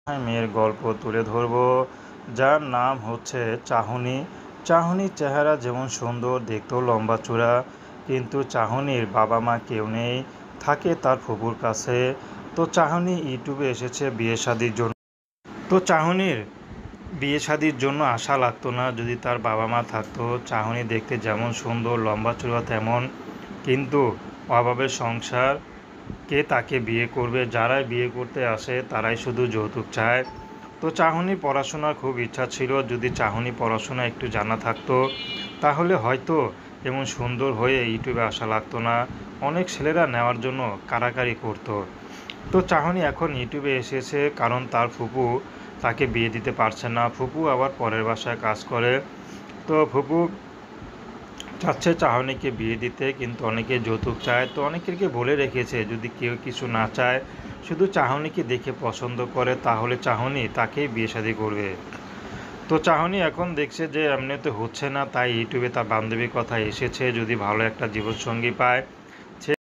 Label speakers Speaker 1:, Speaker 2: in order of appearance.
Speaker 1: মেয়ের গল্প তুলে ধরব, যার নাম হচ্ছে চাহনি। চাহনির চেহারা যেমন সুন্দর, দেখতেও লম্বা চূড়া, কিন্তু চাহনির বাবা মা কেউ নেই, থাকে তার ফুপুর কাছে। তো চাহনি ইউটিউবে এসেছে বিয়ে শাদির জন্য। তো চাহনির বিয়ে শাদির জন্য আশা লাগতো না যদি তার বাবা মা থাকতো। চাহনি দেখতে যেমন সুন্দর, লম্বা চূড়া তেমন, কিন্তু অভাবের সংসার, কে তাকে বিয়ে করবে? যারাই বিয়ে করতে আসে তারাই শুধু যৌতুক চায়। তো চাহনির পড়াশোনার খুব ইচ্ছা ছিল, যদি চাহনি পড়াশোনা একটু জানা থাকতো তাহলে হয়তো এমন সুন্দর হয়ে ইউটিউবে আসা লাগতো না। অনেক ছেলেরা নেওয়ার জন্য কাড়াকাড়ি করতো। তো চাহনি এখন ইউটিউবে এসেছে কারণ তার ফুপু তাকে বিয়ে দিতে পারছে না। ফুপু আবার পরের বাসায় কাজ করে। তো ফুপু চাচ্ছে চাহনিকে বিয়ে দিতে, কিন্তু অনেকে যৌতুক চায়। তো অনেকেরকে বলে রেখেছে যদি কেউ কিছু না চায়, শুধু চাহনিকে দেখে পছন্দ করে, তাহলে চাহনি তাকেই বিয়ে শাদী করবে। তো চাহনি এখন দেখছে যে এমনিতে হচ্ছে না, তাই ইউটিউবে তার বান্ধবীর কথা এসেছে, যদি ভালো একটা জীবনসঙ্গী পায়